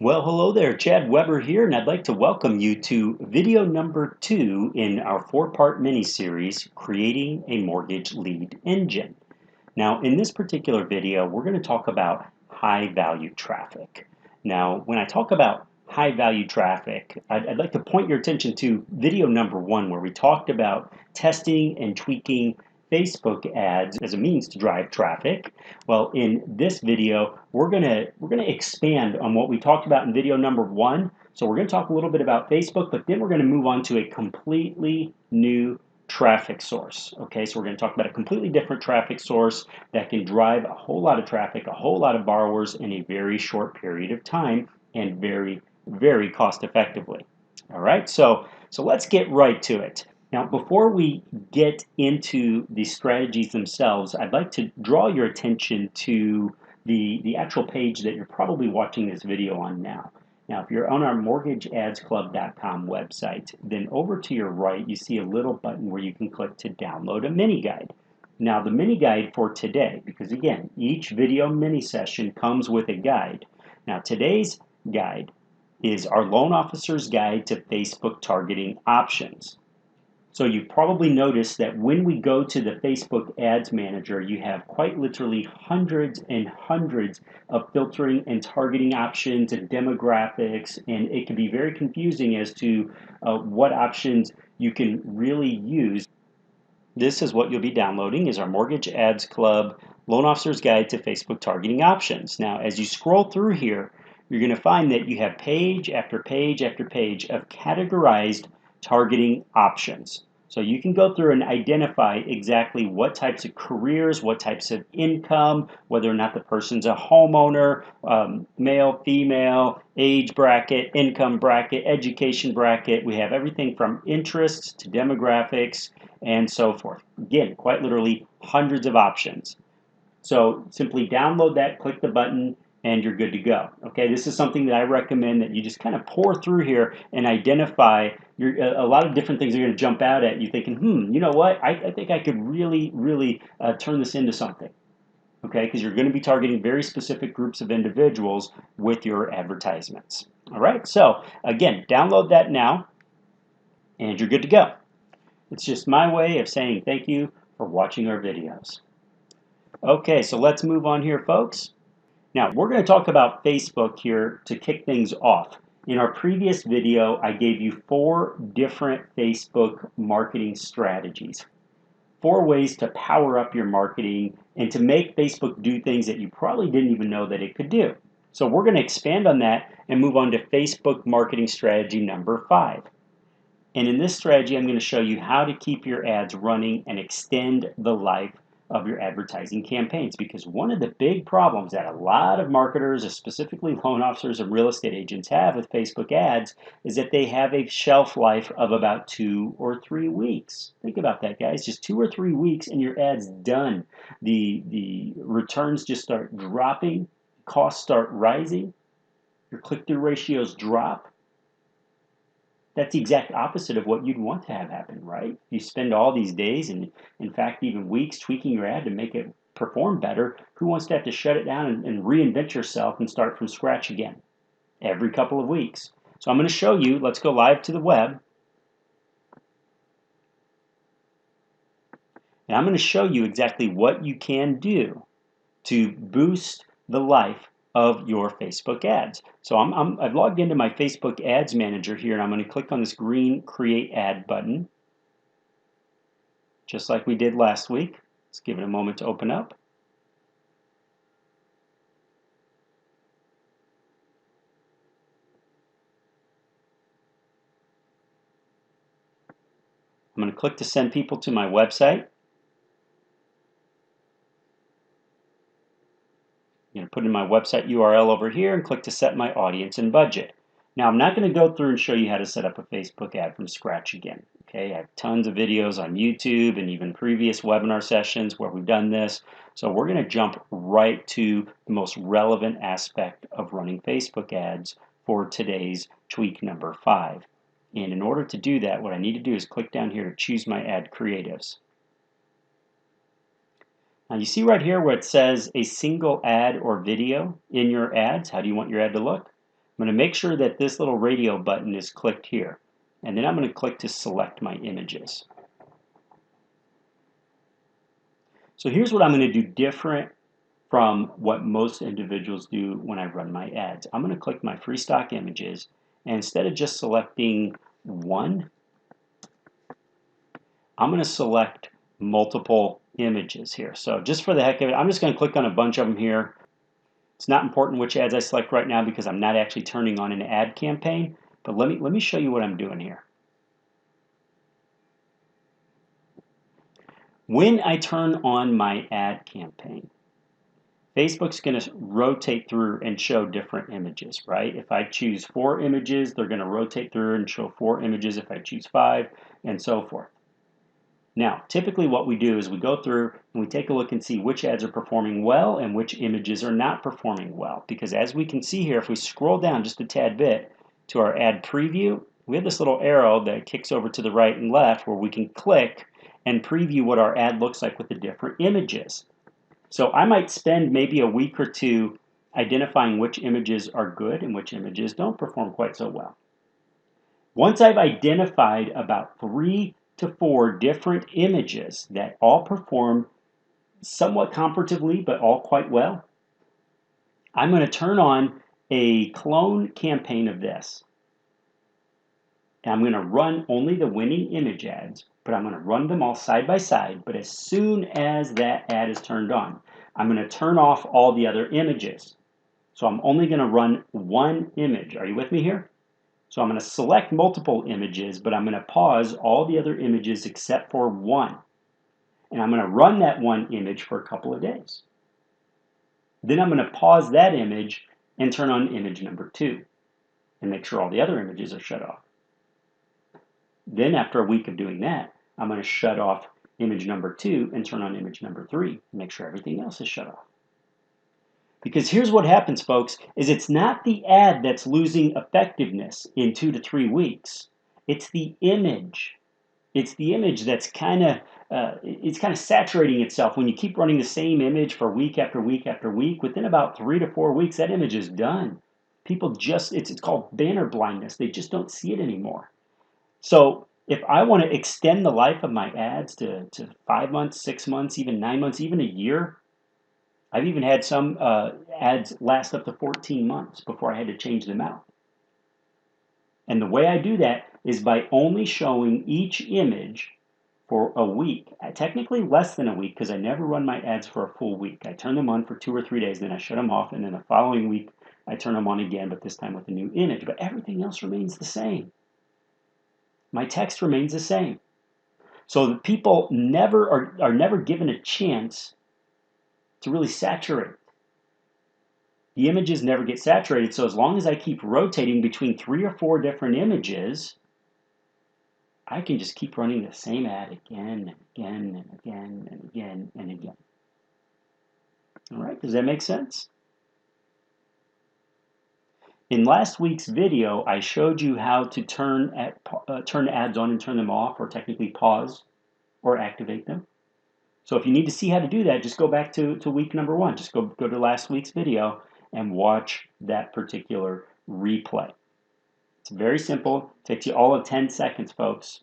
Well, hello there, Chad Weber here, and I'd like to welcome you to video number 2 in our 4-part mini-series, Creating a Mortgage Lead Engine. Now, in this particular video, we're going to talk about high-value traffic. Now, when I talk about high-value traffic, I'd like to point your attention to video number 1, where we talked about testing and tweaking Facebook ads as a means to drive traffic. Well, in this video, we're gonna expand on what we talked about in video number 1. So we're going to talk a little bit about Facebook, but then we're going to move on to a completely new traffic source. Okay, so we're going to talk about a completely different traffic source that can drive a whole lot of traffic, a whole lot of borrowers in a very short period of time and very, very cost effectively. All right, so let's get right to it. Now, before we get into the strategies themselves, I'd like to draw your attention to the actual page that you're probably watching this video on now. Now, if you're on our mortgageadsclub.com website, then over to your right, you see a little button where you can click to download a mini guide. Now, the mini guide for today, because again, each video mini session comes with a guide. Now, today's guide is our Loan Officer's Guide to Facebook Targeting Options. So you've probably noticed that when we go to the Facebook Ads Manager, you have quite literally hundreds and hundreds of filtering and targeting options and demographics, and it can be very confusing as to what options you can really use. This is what you'll be downloading, is our Mortgage Ads Club Loan Officer's Guide to Facebook Targeting Options. Now, as you scroll through here, you're going to find that you have page after page after page of categorized targeting options. So you can go through and identify exactly what types of careers, what types of income, whether or not the person's a homeowner, male, female, age bracket, income bracket, education bracket. We have everything from interests to demographics and so forth. Again, quite literally hundreds of options. So simply download that, click the button, and you're good to go. Okay, this is something that I recommend that you just kind of pour through here and identify. A lot of different things are going to jump out at you thinking, you know what, I think I could really turn this into something. Okay, because you're going to be targeting very specific groups of individuals with your advertisements. All right, so again, download that now, and you're good to go. It's just my way of saying thank you for watching our videos. Okay, so let's move on here, folks. Now, we're going to talk about Facebook here to kick things off. In our previous video, I gave you 4 different Facebook marketing strategies. 4 ways to power up your marketing and to make Facebook do things that you probably didn't even know that it could do. So we're going to expand on that and move on to Facebook marketing strategy number 5. And in this strategy, I'm going to show you how to keep your ads running and extend the life of your advertising campaigns, because one of the big problems that a lot of marketers, specifically loan officers and real estate agents, have with Facebook ads is that they have a shelf life of about 2 or 3 weeks. Think about that, guys. Just 2 or 3 weeks and your ad's done. The returns just start dropping, costs start rising, your click-through ratios drop. That's the exact opposite of what you'd want to have happen, right? You spend all these days and, in fact, even weeks tweaking your ad to make it perform better. Who wants to have to shut it down and reinvent yourself and start from scratch again every couple of weeks? So I'm going to show you. Let's go live to the web. And I'm going to show you exactly what you can do to boost the life of your Facebook ads. So I've logged into my Facebook Ads Manager here, and I'm going to click on this green Create Ad button, just like we did last week. Let's give it a moment to open up. I'm going to click to send people to my website. I'm going to put in my website URL over here and click to set my audience and budget. Now, I'm not going to go through and show you how to set up a Facebook ad from scratch again. Okay, I have tons of videos on YouTube and even previous webinar sessions where we've done this. So we're going to jump right to the most relevant aspect of running Facebook ads for today's tweak number 5. And in order to do that, what I need to do is click down here to choose my ad creatives. Now you see right here where it says a single ad or video in your ads. How do you want your ad to look? I'm going to make sure that this little radio button is clicked here. And then I'm going to click to select my images. So here's what I'm going to do different from what most individuals do when I run my ads. I'm going to click my free stock images, and instead of just selecting one, I'm going to select multiple images here. So just for the heck of it, I'm just going to click on a bunch of them here. It's not important which ads I select right now because I'm not actually turning on an ad campaign, but let me show you what I'm doing here. When I turn on my ad campaign, Facebook's going to rotate through and show different images, right? If I choose 4 images, they're going to rotate through and show 4 images if I choose 5, and so forth. Now, typically what we do is we go through and we take a look and see which ads are performing well and which images are not performing well. Because as we can see here, if we scroll down just a tad bit to our ad preview, we have this little arrow that kicks over to the right and left where we can click and preview what our ad looks like with the different images. So I might spend maybe a week or two identifying which images are good and which images don't perform quite so well. Once I've identified about 3 to 4 different images that all perform somewhat comparatively but all quite well, I'm going to turn on a clone campaign of this. And I'm going to run only the winning image ads, but I'm going to run them all side by side. But as soon as that ad is turned on, I'm going to turn off all the other images. So I'm only going to run one image. Are you with me here? So I'm going to select multiple images, but I'm going to pause all the other images except for one. And I'm going to run that one image for a couple of days. Then I'm going to pause that image and turn on image number 2 and make sure all the other images are shut off. Then after a week of doing that, I'm going to shut off image number 2 and turn on image number 3 and make sure everything else is shut off. Because here's what happens, folks, is it's not the ad that's losing effectiveness in 2 to 3 weeks. It's the image. It's the image that's kind of saturating itself. When you keep running the same image for week after week after week, within about 3 to 4 weeks, that image is done. People just, it's called banner blindness. They just don't see it anymore. So if I want to extend the life of my ads to 5 months, 6 months, even 9 months, even a year, I've even had some ads last up to 14 months before I had to change them out. And the way I do that is by only showing each image for a week. Technically less than a week because I never run my ads for a full week. I turn them on for 2 or 3 days, then I shut them off, and then the following week I turn them on again, but this time with a new image. But everything else remains the same. My text remains the same. So the people are never given a chance to really saturate. The images never get saturated, so as long as I keep rotating between 3 or 4 different images, I can just keep running the same ad again and again and again and again and again. All right, does that make sense? In last week's video, I showed you how to turn ads on and turn them off, or technically pause or activate them. So if you need to see how to do that, just go back to week number 1. Just go to last week's video and watch that particular replay. It's very simple. It takes you all of 10 seconds, folks.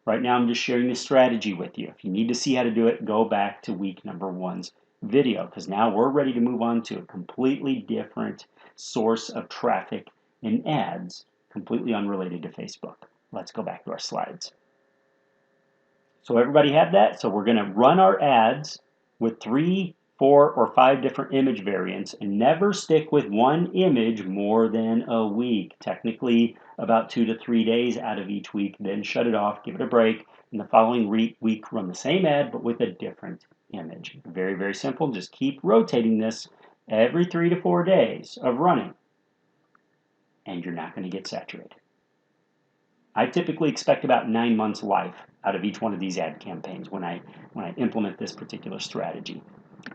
Right now, I'm just sharing the strategy with you. If you need to see how to do it, go back to week number 1's video, because now we're ready to move on to a completely different source of traffic and ads, completely unrelated to Facebook. Let's go back to our slides. So everybody have that? So we're going to run our ads with 3, 4, or 5 different image variants and never stick with one image more than a week. Technically about 2 to 3 days out of each week, then shut it off, give it a break, and the following week run the same ad but with a different image. Very, very simple. Just keep rotating this every 3 to 4 days of running and you're not going to get saturated. I typically expect about 9 months life out of each one of these ad campaigns when I implement this particular strategy.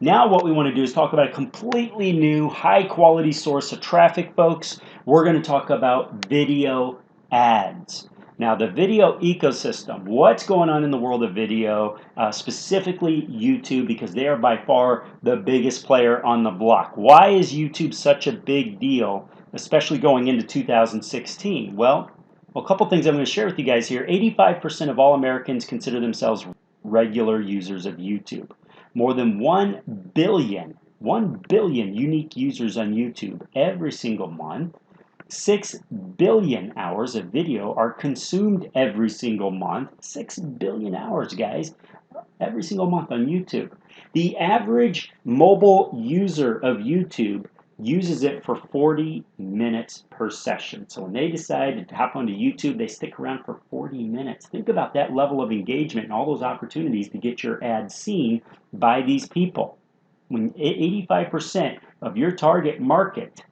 Now what we want to do is talk about a completely new high quality source of traffic, folks. We're going to talk about video ads. Now the video ecosystem, what's going on in the world of video, specifically YouTube, because they are by far the biggest player on the block. Why is YouTube such a big deal especially going into 2016? Well, a couple things I'm going to share with you guys here. 85% of all Americans consider themselves regular users of YouTube. More than 1 billion unique users on YouTube every single month. 6 billion hours of video are consumed every single month. 6 billion hours, guys, every single month on YouTube. The average mobile user of YouTube uses it for 40 minutes per session. So when they decide to hop onto YouTube, they stick around for 40 minutes. Think about that level of engagement and all those opportunities to get your ad seen by these people. When 85% of your target market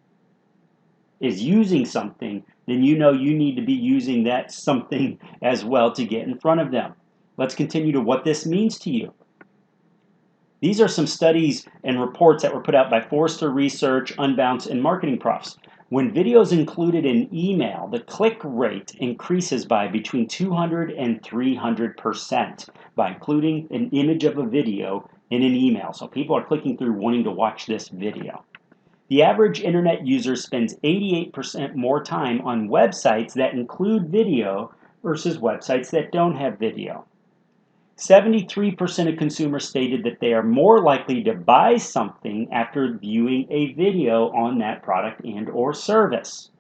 is using something, then you know you need to be using that something as well to get in front of them. Let's continue to what this means to you. These are some studies and reports that were put out by Forrester Research, Unbounce, and Marketing Profs. When video is included in email, the click rate increases by between 200 and 300% by including an image of a video in an email. So people are clicking through wanting to watch this video. The average internet user spends 88% more time on websites that include video versus websites that don't have video. 73% of consumers stated that they are more likely to buy something after viewing a video on that product and or service.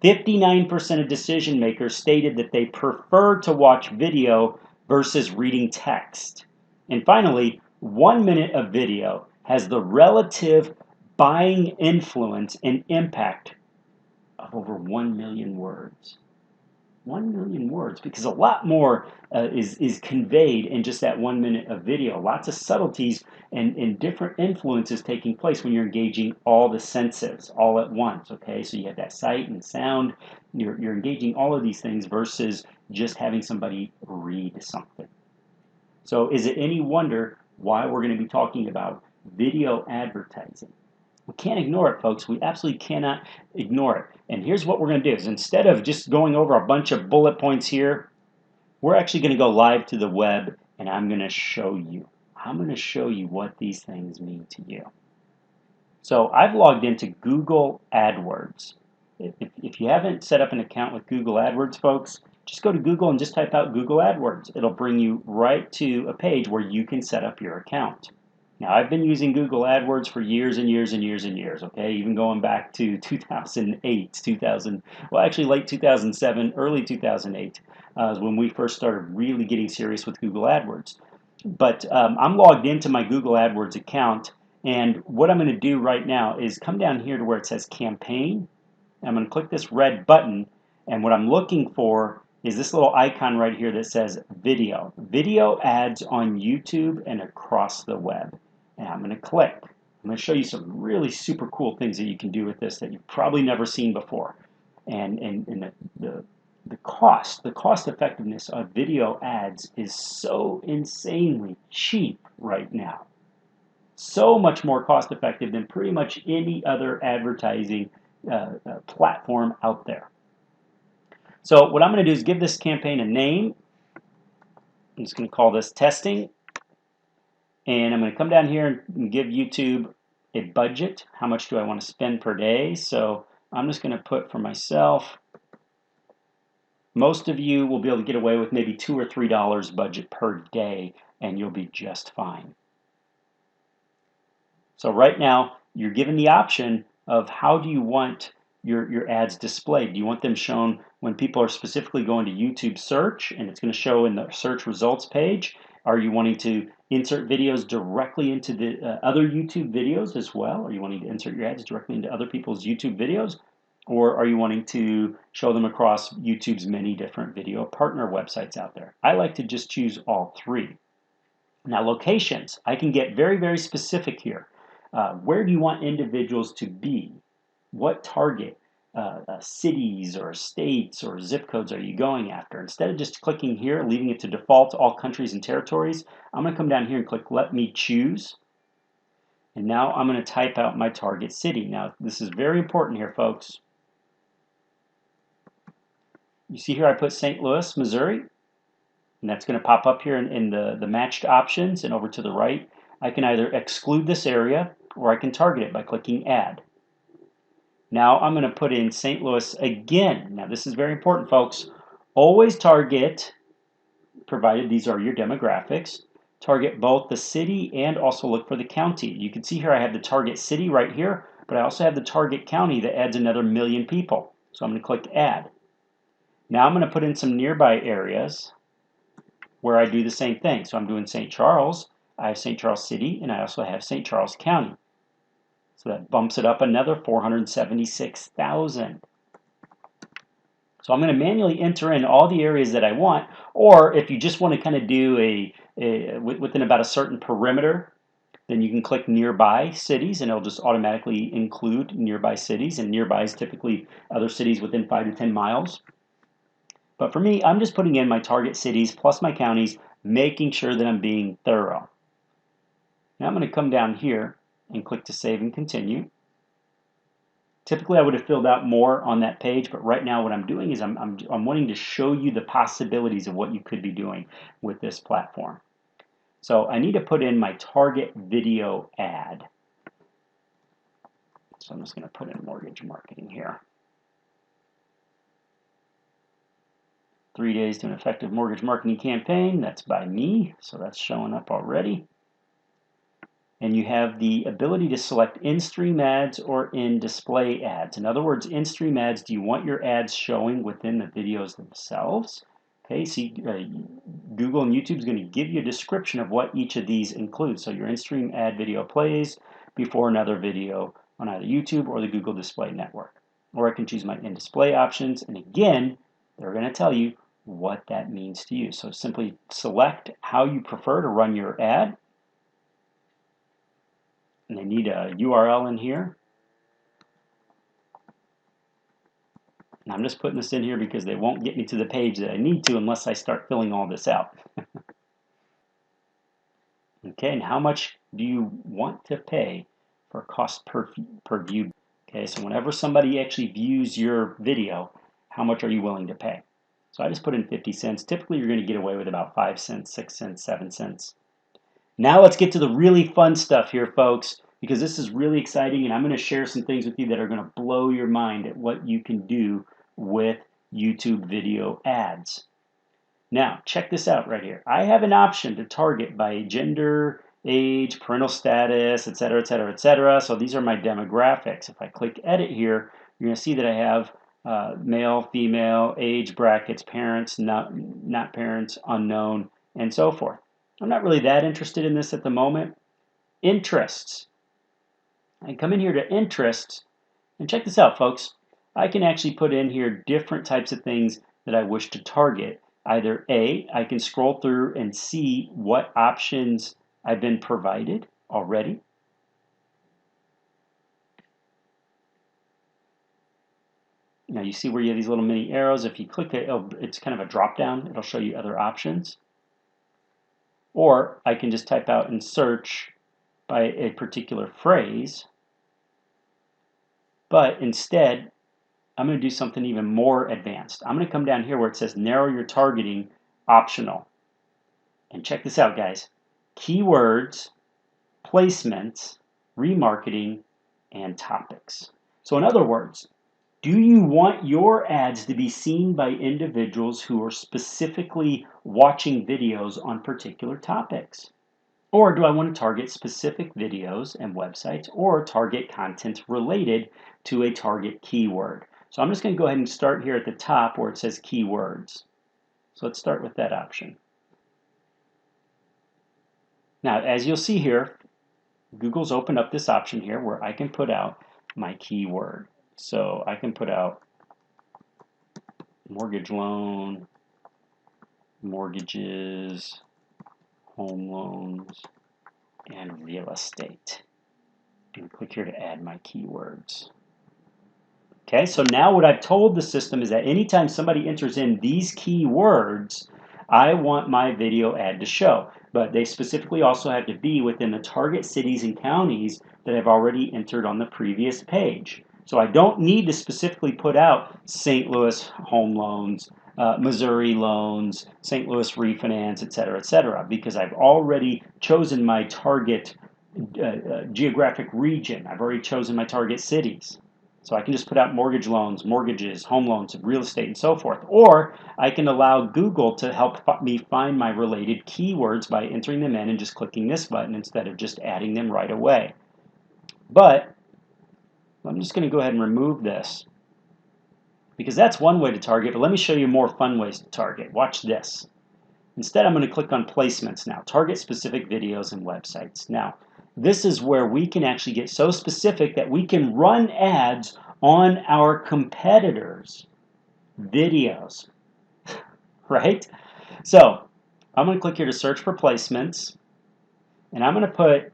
59% of decision makers stated that they prefer to watch video versus reading text. And finally, 1 minute of video has the relative buying influence and impact of over 1 million words. 1 million words, because a lot more is conveyed in just that 1 minute of video. Lots of subtleties and different influences taking place when you're engaging all the senses all at once, okay? So you have that sight and sound, you're engaging all of these things versus just having somebody read something. So is it any wonder why we're going to be talking about video advertising? We can't ignore it, folks. We absolutely cannot ignore it. And here's what we're going to do is instead of just going over a bunch of bullet points here, we're actually going to go live to the web and I'm going to show you. I'm going to show you what these things mean to you. So I've logged into Google AdWords. If you haven't set up an account with Google AdWords, folks, just go to Google and just type out Google AdWords. It'll bring you right to a page where you can set up your account. Now, I've been using Google AdWords for years and years and years and years, okay? Even going back to 2008, actually late 2007, early 2008 is when we first started really getting serious with Google AdWords. But I'm logged into my Google AdWords account, and what I'm going to do right now is come down here to where it says Campaign. I'm going to click this red button, and what I'm looking for is this little icon right here that says Video. Video ads on YouTube and across the web. And I'm going to click. I'm going to show you some really super cool things that you can do with this that you've probably never seen before. And the cost effectiveness of video ads is so insanely cheap right now. So much more cost effective than pretty much any other advertising platform out there. So what I'm going to do is give this campaign a name. I'm just going to call this testing. And I'm going to come down here and give YouTube a budget. How much do I want to spend per day? So I'm just going to put for myself, most of you will be able to get away with maybe $2 or $3 budget per day, and you'll be just fine. So right now, you're given the option of how do you want your ads displayed. Do you want them shown when people are specifically going to YouTube search, and it's going to show in the search results page? Are you wanting to insert videos directly into the other YouTube videos as well? Are you wanting to insert your ads directly into other people's YouTube videos? Or are you wanting to show them across YouTube's many different video partner websites out there? I like to just choose all three. Now, locations, I can get very, very specific here. Where do you want individuals to be? What target cities or states or zip codes are you going after? Instead of just clicking here, leaving it to default to all countries and territories, I'm going to come down here and click Let Me Choose. And now I'm going to type out my target city. Now, this is very important here, folks. You see here I put St. Louis, Missouri. And that's going to pop up here in the matched options, and over to the right, I can either exclude this area or I can target it by clicking Add. Now I'm going to put in St. Louis again. Now this is very important, folks. Always target, provided these are your demographics, target both the city and also look for the county. You can see here I have the target city right here, but I also have the target county that adds another 1 million people. So I'm going to click add. Now I'm going to put in some nearby areas where I do the same thing. So I'm doing St. Charles, I have St. Charles City, and I also have St. Charles County. So that bumps it up another 476,000. So I'm going to manually enter in all the areas that I want, or if you just want to kind of do within about a certain perimeter, then you can click nearby cities and it'll just automatically include nearby cities, and nearby is typically other cities within 5 to 10 miles. But for me, I'm just putting in my target cities plus my counties, making sure that I'm being thorough. Now I'm going to come down here and click to save and continue. Typically I would have filled out more on that page, but right now what I'm doing is I'm wanting to show you the possibilities of what you could be doing with this platform. So I need to put in my target video ad. So I'm just going to put in mortgage marketing here. 3 days to an effective mortgage marketing campaign. That's by me, so that's showing up already. And you have the ability to select in-stream ads or in-display ads. In other words, in-stream ads, do you want your ads showing within the videos themselves? Okay, see, Google and YouTube is going to give you a description of what each of these includes. So your in-stream ad video plays before another video on either YouTube or the Google Display Network. Or I can choose my in-display options, and again, they're going to tell you what that means to you. So simply select how you prefer to run your ad. And they need a URL in here. And I'm just putting this in here because they won't get me to the page that I need to unless I start filling all this out. Okay, and how much do you want to pay for cost per view? Okay, so whenever somebody actually views your video, how much are you willing to pay? So I just put in 50 cents. Typically you're going to get away with about 5 cents, 6 cents, 7 cents. Now let's get to the really fun stuff here, folks, because this is really exciting, and I'm going to share some things with you that are going to blow your mind at what you can do with YouTube video ads. Now, check this out right here. I have an option to target by gender, age, parental status, etc., etc., etc. So these are my demographics. If I click edit here, you're going to see that I have male, female, age brackets, parents, not parents, unknown, and so forth. I'm not really that interested in this at the moment. Interests. I come in here to interests, and check this out, folks. I can actually put in here different types of things that I wish to target. Either A, I can scroll through and see what options I've been provided already. Now you see where you have these little mini arrows. If you click it, it's kind of a drop down. It'll show you other options. Or I can just type out and search by a particular phrase. But instead, I'm going to do something even more advanced. I'm going to come down here where it says narrow your targeting, optional. And check this out, guys. Keywords, placements, remarketing, and topics. So in other words, do you want your ads to be seen by individuals who are specifically watching videos on particular topics? Or do I want to target specific videos and websites or target content related to a target keyword? So I'm just going to go ahead and start here at the top where it says keywords. So let's start with that option. Now, as you'll see here, Google's opened up this option here where I can put out my keyword. So I can put out mortgage loan, mortgages, home loans, and real estate. And click here to add my keywords. Okay, so now what I've told the system is that anytime somebody enters in these keywords, I want my video ad to show. But they specifically also have to be within the target cities and counties that I've already entered on the previous page. So I don't need to specifically put out St. Louis home loans, Missouri loans, St. Louis refinance, etc., because I've already chosen my target geographic region. I've already chosen my target cities. So I can just put out mortgage loans, mortgages, home loans, real estate, and so forth. Or I can allow Google to help me find my related keywords by entering them in and just clicking this button instead of just adding them right away. But I'm just going to go ahead and remove this because that's one way to target, but let me show you more fun ways to target. Watch this. Instead, I'm going to click on placements now, target specific videos and websites. Now, this is where we can actually get so specific that we can run ads on our competitors' videos, right? So I'm going to click here to search for placements, and I'm going to put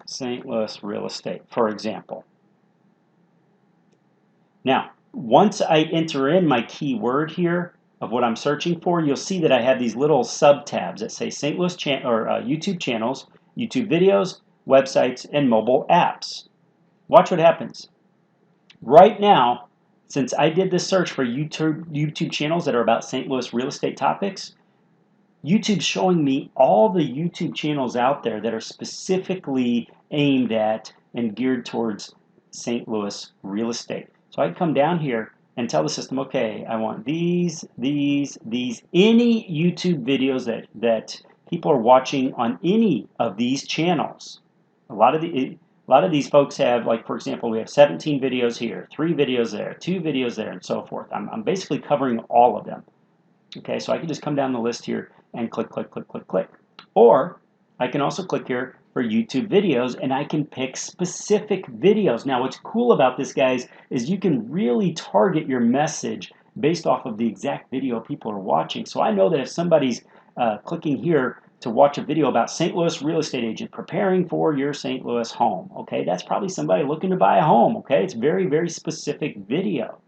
St. Louis real estate, for example. Now, once I enter in my keyword here of what I'm searching for, you'll see that I have these little sub-tabs that say St. Louis YouTube channels, YouTube videos, websites, and mobile apps. Watch what happens. Right now, since I did this search for YouTube channels that are about St. Louis real estate topics, YouTube's showing me all the YouTube channels out there that are specifically aimed at and geared towards St. Louis real estate. So I can come down here and tell the system, okay, I want these, any YouTube videos that people are watching on any of these channels. A lot of these folks have, like, for example, we have 17 videos here, 3 videos there, 2 videos there, and so forth. I'm basically covering all of them. Okay, so I can just come down the list here and click, click, click, click, click. Or I can also click here for YouTube videos, and I can pick specific videos. Now, what's cool about this, guys, is you can really target your message based off of the exact video people are watching. So I know that if somebody's clicking here to watch a video about St. Louis real estate agent preparing for your St. Louis home, okay, that's probably somebody looking to buy a home, okay? It's very, very specific video.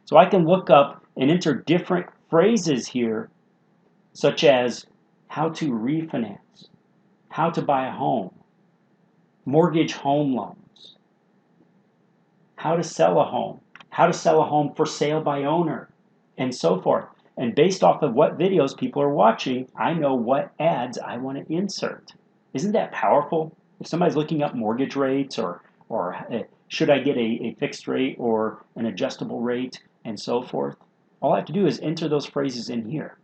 So I can look up and enter different phrases here, such as how to refinance, how to buy a home, mortgage home loans, how to sell a home for sale by owner, and so forth. And based off of what videos people are watching, I know what ads I want to insert. Isn't that powerful? If somebody's looking up mortgage rates or should I get a fixed rate or an adjustable rate and so forth, all I have to do is enter those phrases in here.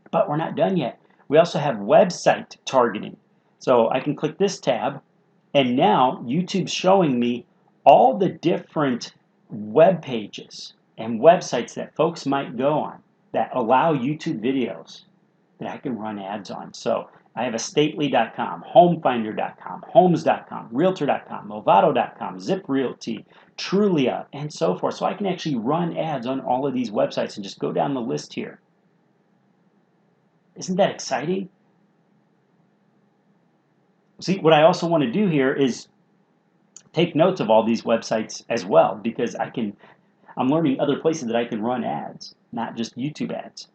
But we're not done yet. We also have website targeting. So I can click this tab, and now YouTube's showing me all the different web pages and websites that folks might go on that allow YouTube videos that I can run ads on. So I have estately.com, homefinder.com, homes.com, realtor.com, movado.com, Zip Realty, Trulia, and so forth. So I can actually run ads on all of these websites and just go down the list here. Isn't that exciting? See, what I also want to do here is take notes of all these websites as well, because I'm learning other places that I can run ads, not just YouTube ads.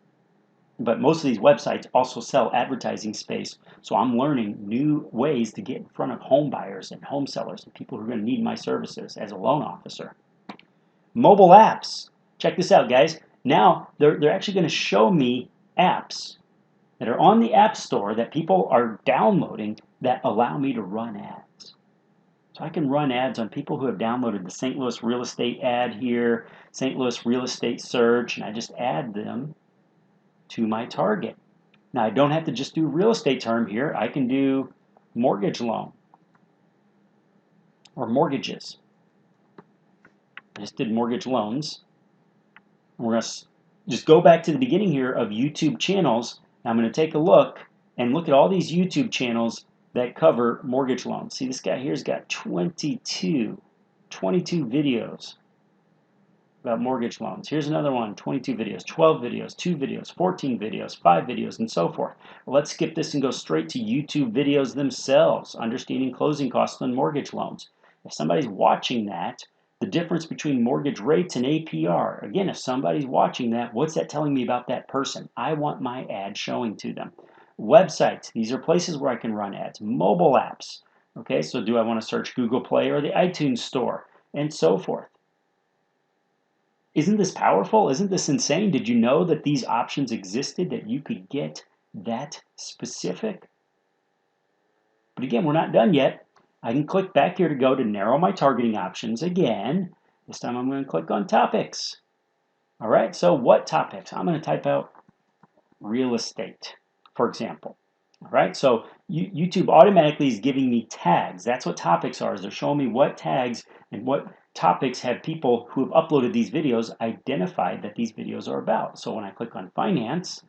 But most of these websites also sell advertising space, so I'm learning new ways to get in front of home buyers and home sellers and people who are going to need my services as a loan officer. Mobile apps. Check this out, guys. Now they're actually going to show me apps that are on the App Store that people are downloading that allow me to run ads. So I can run ads on people who have downloaded the St. Louis real estate ad here, St. Louis real estate search, and I just add them to my target. Now I don't have to just do real estate term here. I can do mortgage loan or mortgages. I just did mortgage loans. We're going to just go back to the beginning here of YouTube channels. Now I'm going to take a look and look at all these YouTube channels that cover mortgage loans. See, this guy here's got 22 videos about mortgage loans. Here's another one, 22 videos, 12 videos, 2 videos, 14 videos, 5 videos, and so forth. Well, let's skip this and go straight to YouTube videos themselves, understanding closing costs on mortgage loans. If somebody's watching that, the difference between mortgage rates and APR. Again, if somebody's watching that, what's that telling me about that person? I want my ad showing to them. Websites, these are places where I can run ads. Mobile apps, okay, so do I want to search Google Play or the iTunes Store, and so forth. Isn't this powerful? Isn't this insane? Did you know that these options existed, that you could get that specific? But again, we're not done yet. I can click back here to go to narrow my targeting options again. This time I'm going to click on topics. All right, so what topics? I'm going to type out real estate, for example. All right, so YouTube automatically is giving me tags. That's what topics are, is they're showing me what tags and what topics have people who have uploaded these videos identified that these videos are about. So when I click on finance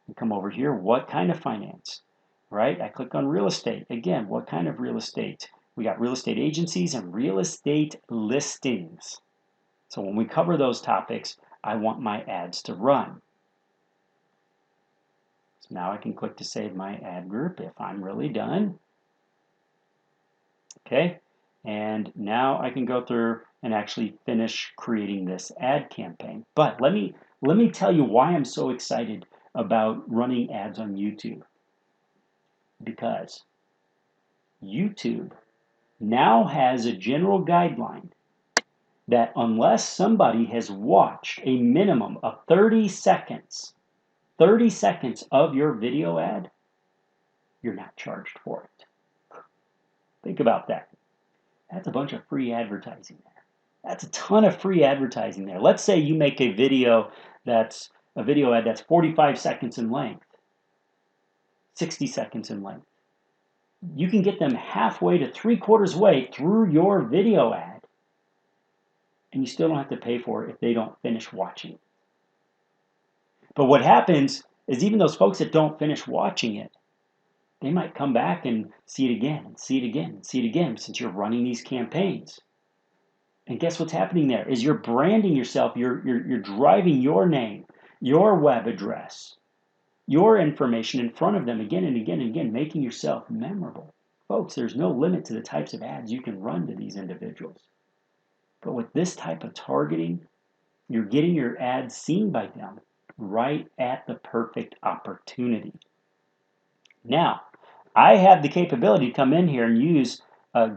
and come over here, what kind of finance? Right, I click on real estate. Again, what kind of real estate? We got real estate agencies and real estate listings. So when we cover those topics, I want my ads to run. So now I can click to save my ad group if I'm really done. Okay, and now I can go through and actually finish creating this ad campaign. But let me tell you why I'm so excited about running ads on YouTube. Because YouTube now has a general guideline that unless somebody has watched a minimum of 30 seconds of your video ad, you're not charged for it. Think about that. That's a bunch of free advertising there. That's a ton of free advertising there. Let's say you make a video that's a video ad that's 45 seconds in length, 60 seconds in length. You can get them halfway to 3/4 way through your video ad, and you still don't have to pay for it if they don't finish watching. But what happens is even those folks that don't finish watching it, they might come back and see it again, and see it again, and see it again, since you're running these campaigns. And guess what's happening there is you're branding yourself, you're driving your name, your web address, your information in front of them again and again and again, making yourself memorable. Folks, there's no limit to the types of ads you can run to these individuals. But with this type of targeting, you're getting your ads seen by them right at the perfect opportunity. Now, I have the capability to come in here and use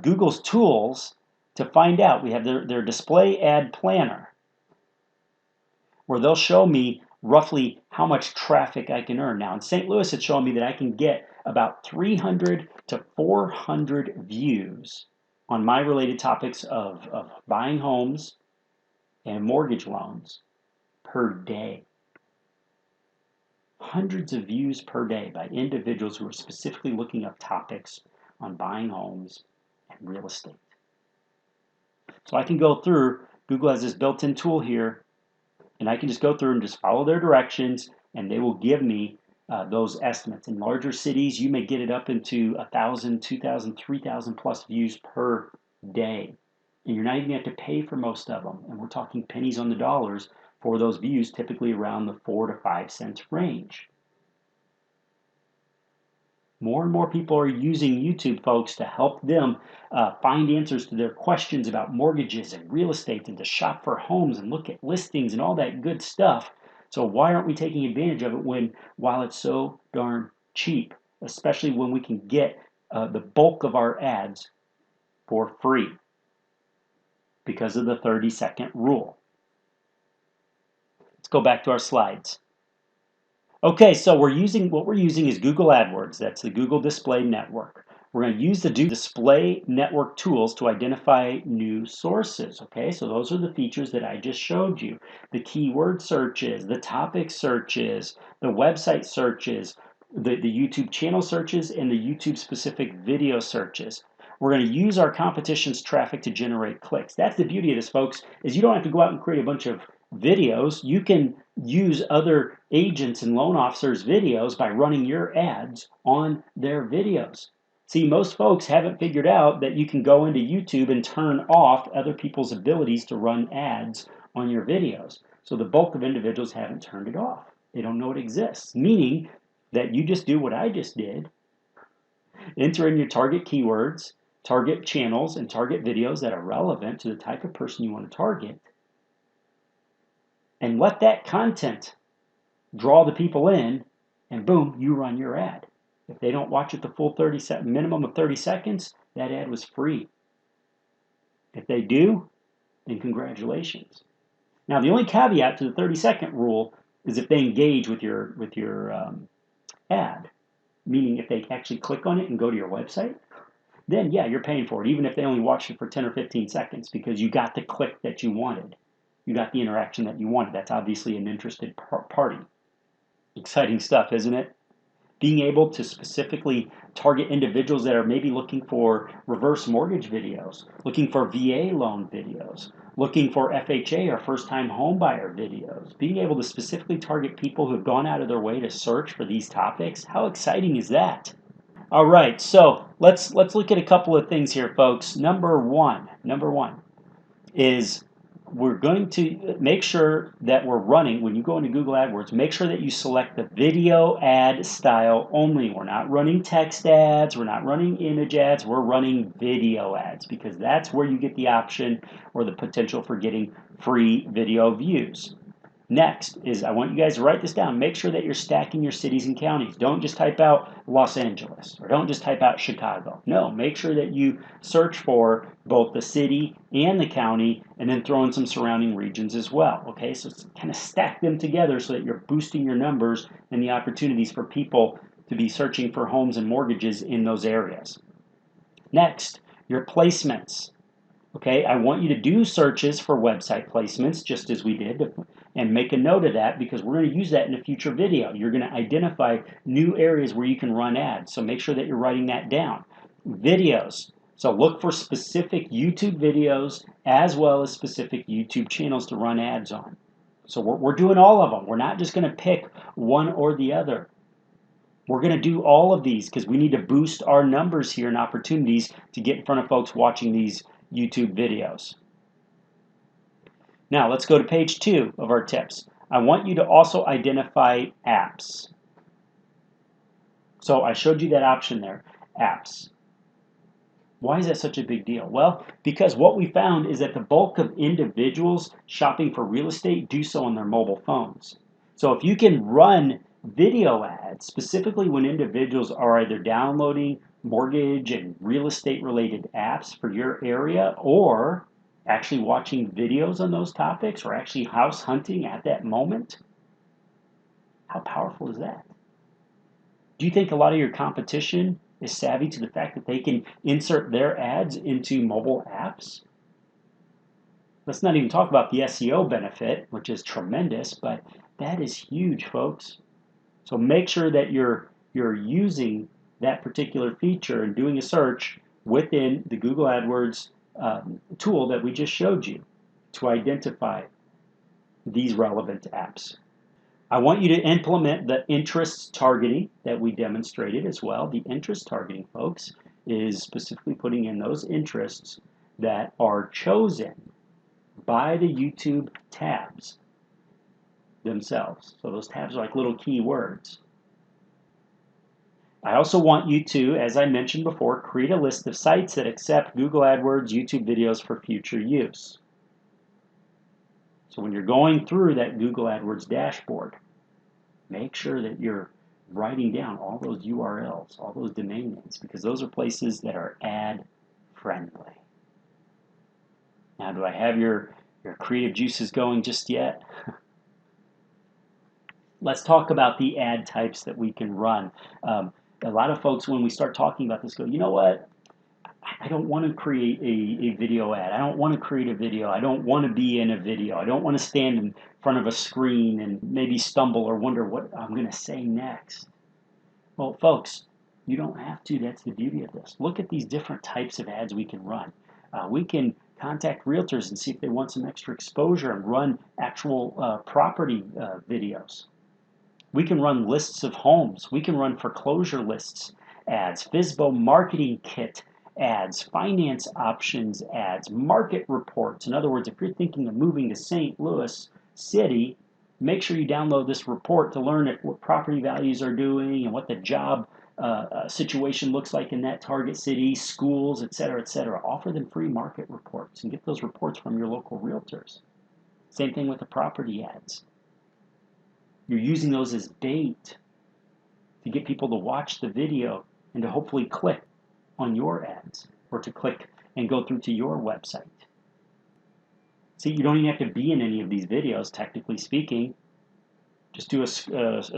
Google's tools to find out. We have their display ad planner, where they'll show me roughly how much traffic I can earn. Now in St. Louis, it's showing me that I can get about 300 to 400 views on my related topics of buying homes and mortgage loans per day. Hundreds of views per day by individuals who are specifically looking up topics on buying homes and real estate. So I can go through, Google has this built-in tool here, and I can just go through and just follow their directions, and they will give me those estimates. In larger cities, you may get it up into 1,000, 2,000, 3,000 plus views per day. And you're not even going to have to pay for most of them. And we're talking pennies on the dollars for those views, typically around the 4 to 5 cents range. More and more people are using YouTube, folks, to help them find answers to their questions about mortgages and real estate and to shop for homes and look at listings and all that good stuff. So why aren't we taking advantage of it while it's so darn cheap, especially when we can get the bulk of our ads for free because of the 30-second rule. Let's go back to our slides. Okay, so what we're using is Google AdWords. That's the Google Display Network. We're going to use the Display Network tools to identify new sources. Okay, so those are the features that I just showed you. The keyword searches, the topic searches, the website searches, the YouTube channel searches, and the YouTube specific video searches. We're going to use our competition's traffic to generate clicks. That's the beauty of this, folks, is you don't have to go out and create a bunch of videos. You can use other agents and loan officers' videos by running your ads on their videos. See, most folks haven't figured out that you can go into YouTube and turn off other people's abilities to run ads on your videos. So the bulk of individuals haven't turned it off. They don't know it exists, meaning that you just do what I just did. Enter in your target keywords, target channels, and target videos that are relevant to the type of person you want to target, and let that content draw the people in, and boom, you run your ad. If they don't watch it the full minimum of 30 seconds, that ad was free. If they do, then congratulations. Now, the only caveat to the 30-second rule is if they engage with your ad, meaning if they actually click on it and go to your website. then yeah, you're paying for it, even if they only watched it for 10 or 15 seconds, because you got the click that you wanted. You got the interaction that you wanted. That's obviously an interested party. Exciting stuff, isn't it? Being able to specifically target individuals that are maybe looking for reverse mortgage videos, looking for VA loan videos, looking for FHA or first-time homebuyer videos. Being able to specifically target people who have gone out of their way to search for these topics. How exciting is that? All right, so let's look at a couple of things here, folks. Number one is we're going to make sure that we're running, when you go into Google AdWords, make sure that you select the video ad style only. We're not running text ads, we're not running image ads, we're running video ads, because that's where you get the option or the potential for getting free video views. Next is, I want you guys to write this down. Make sure that you're stacking your cities and counties. Don't just type out Los Angeles, or don't just type out Chicago. No, make sure that you search for both the city and the county, and then throw in some surrounding regions as well. Okay, so kind of stack them together so that you're boosting your numbers and the opportunities for people to be searching for homes and mortgages in those areas. Next, your placements. Okay, I want you to do searches for website placements, just as we did, and make a note of that, because we're going to use that in a future video. You're going to identify new areas where you can run ads, so make sure that you're writing that down. Videos. So look for specific YouTube videos as well as specific YouTube channels to run ads on. So we're doing all of them. We're not just going to pick one or the other. We're going to do all of these because we need to boost our numbers here and opportunities to get in front of folks watching these YouTube videos. Now let's go to page 2 of our tips. I want you to also identify apps. So I showed you that option there, apps. Why is that such a big deal? Well, because what we found is that the bulk of individuals shopping for real estate do so on their mobile phones. So if you can run video ads, specifically when individuals are either downloading mortgage and real estate related apps for your area, or actually watching videos on those topics, or actually house hunting at that moment, how powerful is that? Do you think a lot of your competition is savvy to the fact that they can insert their ads into mobile apps? Let's not even talk about the SEO benefit, which is tremendous, but that is huge, folks. So make sure that you're using that particular feature and doing a search within the Google AdWords tool that we just showed you to identify these relevant apps. I want you to implement the interest targeting that we demonstrated as well. The interest targeting, folks, is specifically putting in those interests that are chosen by the YouTube tabs themselves. So those tabs are like little keywords. I also want you to, as I mentioned before, create a list of sites that accept Google AdWords YouTube videos for future use. So when you're going through that Google AdWords dashboard, make sure that you're writing down all those URLs, all those domain names, because those are places that are ad friendly. Now, do I have your creative juices going just yet? Let's talk about the ad types that we can run. A lot of folks, when we start talking about this, go, you know what? I don't want to create a video ad. I don't want to create a video. I don't want to be in a video. I don't want to stand in front of a screen and maybe stumble or wonder what I'm going to say next. Well, folks, you don't have to. That's the beauty of this. Look at these different types of ads we can run. We can contact realtors and see if they want some extra exposure and run actual property videos. We can run lists of homes. We can run foreclosure lists ads, FSBO marketing kit ads, finance options ads, market reports. In other words, if you're thinking of moving to St. Louis City, make sure you download this report to learn what property values are doing and what the job situation looks like in that target city, schools, et cetera, et cetera. Offer them free market reports and get those reports from your local realtors. Same thing with the property ads. You're using those as bait to get people to watch the video and to hopefully click on your ads or to click and go through to your website. See, you don't even have to be in any of these videos, technically speaking. Just do a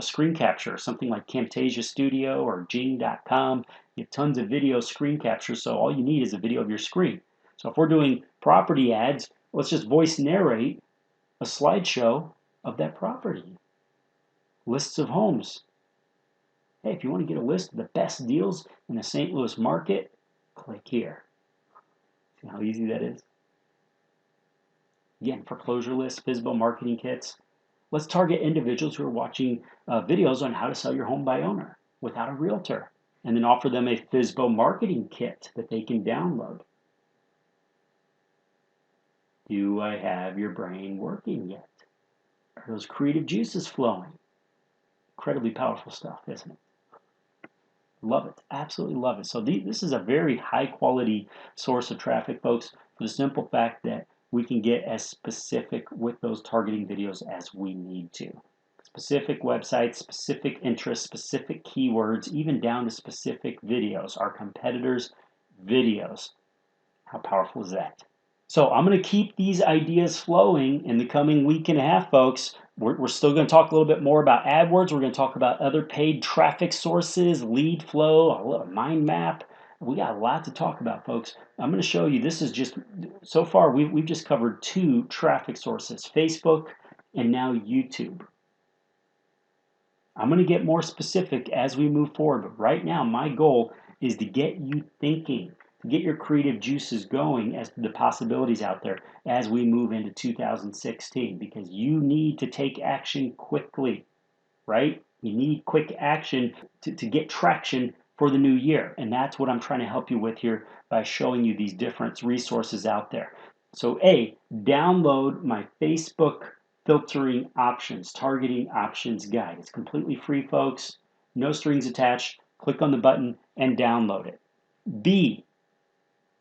screen capture, something like Camtasia Studio or Jing.com, You have tons of video screen capture, so all you need is a video of your screen. So if we're doing property ads, let's just voice narrate a slideshow of that property. Lists of homes. Hey, if you want to get a list of the best deals in the St. Louis market, click here. See how easy that is? Again, foreclosure lists, FSBO marketing kits. Let's target individuals who are watching videos on how to sell your home by owner without a realtor, and then offer them a FSBO marketing kit that they can download. Do I have your brain working yet? Are those creative juices flowing? Incredibly powerful stuff, isn't it? Love it. Absolutely love it. So this is a very high quality source of traffic, folks, for the simple fact that we can get as specific with those targeting videos as we need to. Specific websites, specific interests, specific keywords, even down to specific videos. Our competitors' videos. How powerful is that? So I'm going to keep these ideas flowing in the coming week and a half, folks. We're still going to talk a little bit more about AdWords. We're going to talk about other paid traffic sources, lead flow, a mind map. We got a lot to talk about, folks. I'm going to show you, this is just, so far we've just covered 2 traffic sources, Facebook and now YouTube. I'm going to get more specific as we move forward, but right now my goal is to get you thinking, to get your creative juices going as to the possibilities out there as we move into 2016, because you need to take action quickly, right? You need quick action to get traction for the new year, and that's what I'm trying to help you with here by showing you these different resources out there. So download my Facebook filtering options, targeting options guide. It's completely free, folks. No strings attached. Click on the button and download it. B,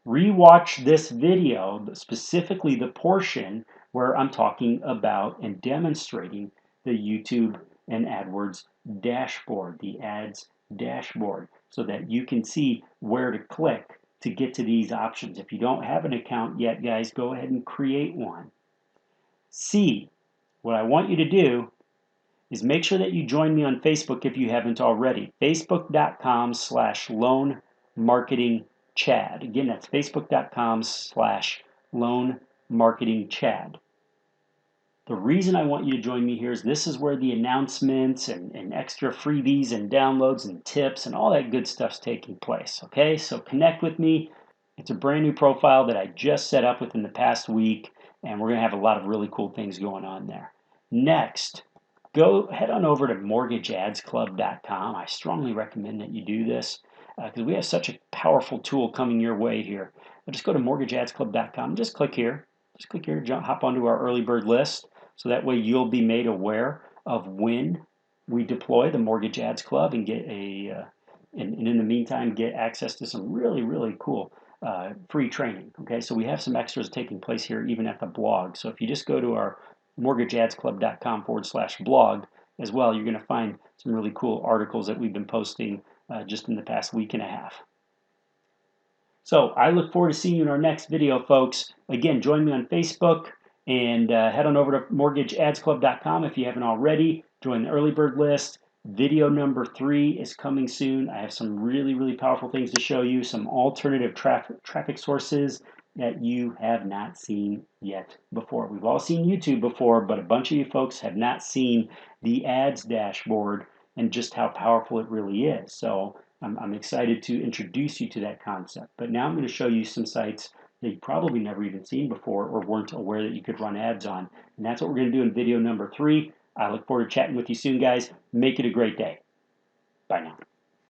rewatch this video, specifically the portion where I'm talking about and demonstrating the YouTube and AdWords dashboard, the ads dashboard, so that you can see where to click to get to these options. If you don't have an account yet, guys, go ahead and create one. C, what I want you to do is make sure that you join me on Facebook if you haven't already. Facebook.com/loanmarketingchad. Again, that's Facebook.com/loanmarketingchad. The reason I want you to join me here is this is where the announcements and extra freebies and downloads and tips and all that good stuff's taking place. Okay, so connect with me. It's a brand new profile that I just set up within the past week, and we're going to have a lot of really cool things going on there. Next, go head on over to mortgageadsclub.com. I strongly recommend that you do this because we have such a powerful tool coming your way here. Just go to mortgageadsclub.com. Just click here. Just click here to hop onto our early bird list, so that way you'll be made aware of when we deploy the Mortgage Ads Club and get and in the meantime get access to some really, really cool free training. Okay, so we have some extras taking place here even at the blog. So if you just go to our mortgageadsclub.com/blog as well, you're going to find some really cool articles that we've been posting just in the past week and a half. So I look forward to seeing you in our next video, folks. Again, join me on Facebook and head on over to mortgageadsclub.com if you haven't already. Join the early bird list. Video number 3 is coming soon. I have some really, really powerful things to show you, some alternative traffic sources that you have not seen yet before. We've all seen YouTube before, but a bunch of you folks have not seen the ads dashboard and just how powerful it really is. So I'm excited to introduce you to that concept. But now I'm going to show you some sites that you probably never even seen before or weren't aware that you could run ads on. And that's what we're going to do in video number 3. I look forward to chatting with you soon, guys. Make it a great day. Bye now.